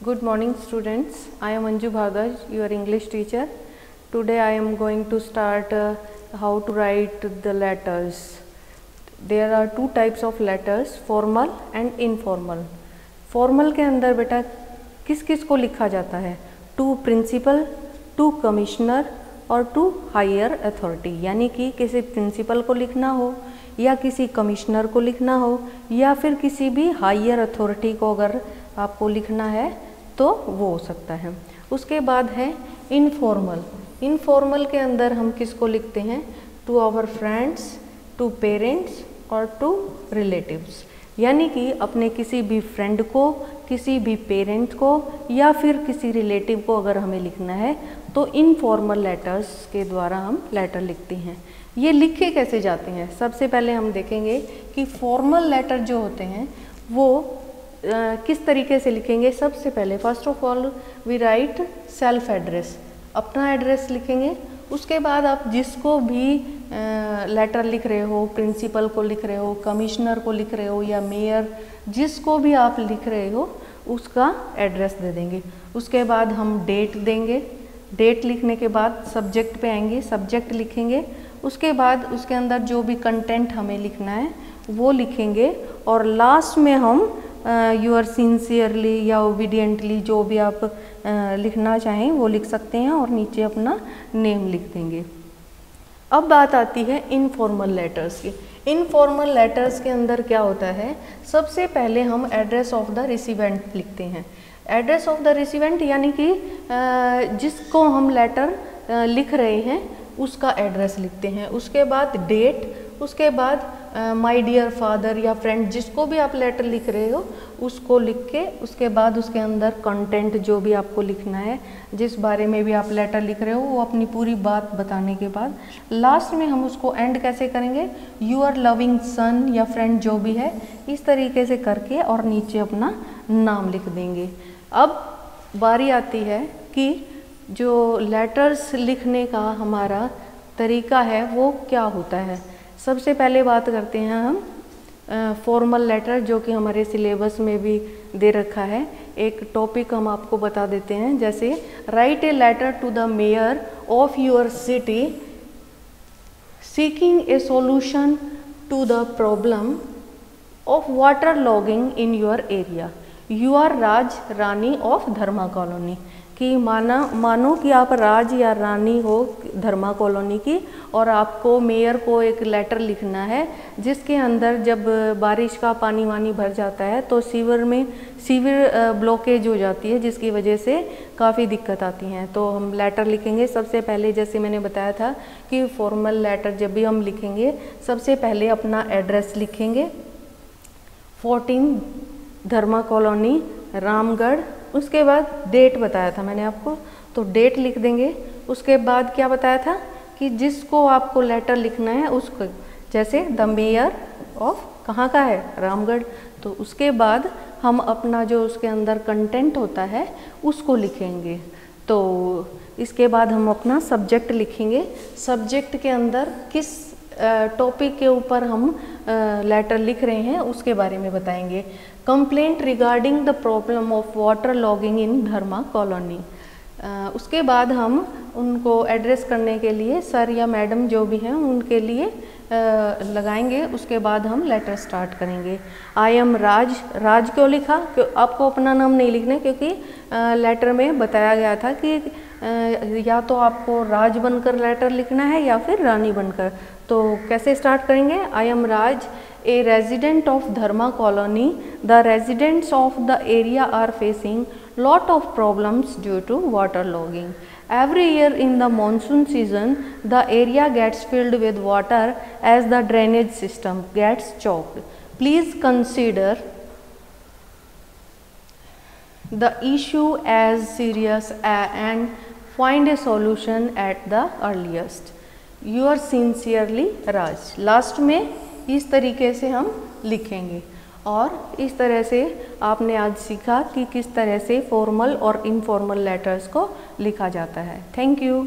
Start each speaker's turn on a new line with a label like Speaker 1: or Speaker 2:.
Speaker 1: Good morning students, I am Anju Bhagaj, your English teacher. Today I am going to start how to write the letters. There are two types of letters, formal and informal. Formal के अंदर बेटा किस किस को लिखा जाता है? To principal, to commissioner और टू हायर अथॉरिटी, यानी कि किसी प्रिंसिपल को लिखना हो या किसी कमिश्नर को लिखना हो या फिर किसी भी हायर अथॉरिटी को अगर आपको लिखना है तो वो हो सकता है। उसके बाद है इनफॉर्मल। इनफॉर्मल के अंदर हम किसको लिखते हैं? To our friends, to parents और टू रिलेटिव्स, यानी कि अपने किसी भी फ्रेंड को, किसी भी पेरेंट को या फिर किसी रिलेटिव को अगर हमें लिखना है तो इनफॉर्मल लेटर्स के द्वारा हम लेटर लिखते हैं। ये लिखे कैसे जाते हैं? सबसे पहले हम देखेंगे कि फॉर्मल लेटर जो होते हैं वो किस तरीके से लिखेंगे। सबसे पहले first of all we write self address, अपना एड्रेस लिखेंगे। उसके बाद आप जिसको भी लेटर लिख रहे हो, प्रिंसिपल को लिख रहे हो, कमिश्नर को लिख रहे हो या मेयर, जिसको भी आप लिख रहे हो उसका एड्रेस दे देंगे। उसके बाद हम डेट देंगे। डेट लिखने के बाद सब्जेक्ट पे आएंगे, सब्जेक्ट लिखेंगे। उसके बाद उसके अंदर जो भी कंटेंट हमें लिखना है वो लिखेंगे और लास्ट में हम यूर सिंसियरली या ओबीडियंटली जो भी आप लिखना चाहें वो लिख सकते हैं और नीचे अपना नेम लिख देंगे। अब बात आती है इनफॉर्मल लेटर्स की। इनफॉर्मल लेटर्स के अंदर क्या होता है? सबसे पहले हम एड्रेस ऑफ द रिसीवेंट लिखते हैं। एड्रेस ऑफ द रिसीवेंट यानी कि जिसको हम लेटर लिख रहे हैं उसका एड्रेस लिखते हैं। उसके बाद डेट, उसके बाद माय डियर फादर या फ्रेंड, जिसको भी आप लेटर लिख रहे हो उसको लिख के उसके बाद उसके अंदर कंटेंट जो भी आपको लिखना है, जिस बारे में भी आप लेटर लिख रहे हो वो अपनी पूरी बात बताने के बाद लास्ट में हम उसको एंड कैसे करेंगे? यूर लविंग सन या फ्रेंड जो भी है, इस तरीके से करके और नीचे अपना नाम लिख देंगे। अब बारी आती है कि जो लेटर्स लिखने का हमारा तरीका है वो क्या होता है। सबसे पहले बात करते हैं हम फॉर्मल लेटर, जो कि हमारे सिलेबस में भी दे रखा है। एक टॉपिक हम आपको बता देते हैं, जैसे write a letter to the mayor of your city seeking a solution to the problem of water logging in your area. You are Raj Rani of Dharma Colony, कि मानो कि आप राज या रानी हो धर्मा कॉलोनी की और आपको मेयर को एक लेटर लिखना है जिसके अंदर जब बारिश का पानी वानी भर जाता है तो सीवर ब्लॉकेज हो जाती है, जिसकी वजह से काफ़ी दिक्कत आती हैं। तो हम लेटर लिखेंगे। सबसे पहले जैसे मैंने बताया था कि फॉर्मल लेटर जब भी हम लिखेंगे सबसे पहले अपना एड्रेस लिखेंगे, 14 धर्मा कॉलोनी रामगढ़। उसके बाद डेट बताया था मैंने आपको, तो डेट लिख देंगे। उसके बाद क्या बताया था कि जिसको आपको लेटर लिखना है उसको, जैसे द मेयर ऑफ कहाँ का है? रामगढ़। तो उसके बाद हम अपना जो उसके अंदर कंटेंट होता है उसको लिखेंगे। तो इसके बाद हम अपना सब्जेक्ट लिखेंगे। सब्जेक्ट के अंदर किस टॉपिक के ऊपर हम लेटर लिख रहे हैं उसके बारे में बताएंगे। Complaint regarding the problem of water logging in Dharma colony. उसके बाद हम उनको एड्रेस करने के लिए सर या मैडम जो भी हैं उनके लिए लगाएंगे। उसके बाद हम लेटर स्टार्ट करेंगे। आई एम राज। राज क्यों लिखा? आपको अपना नाम नहीं लिखना, क्योंकि लेटर में बताया गया था कि या तो आपको राज बनकर लेटर लिखना है या फिर रानी बनकर। तो कैसे स्टार्ट करेंगे? I am Raj, a resident of Dharma Colony. The residents of the area are facing lot of problems due to water logging. Every year in the monsoon season, the area gets filled with water as the drainage system gets choked. Please consider the issue as serious and find a solution at the earliest. Yours sincerely, Raj. Last में इस तरीके से हम लिखेंगे और इस तरह से आपने आज सीखा कि किस तरह से फॉर्मल और इनफॉर्मल लेटर्स को लिखा जाता है। Thank you.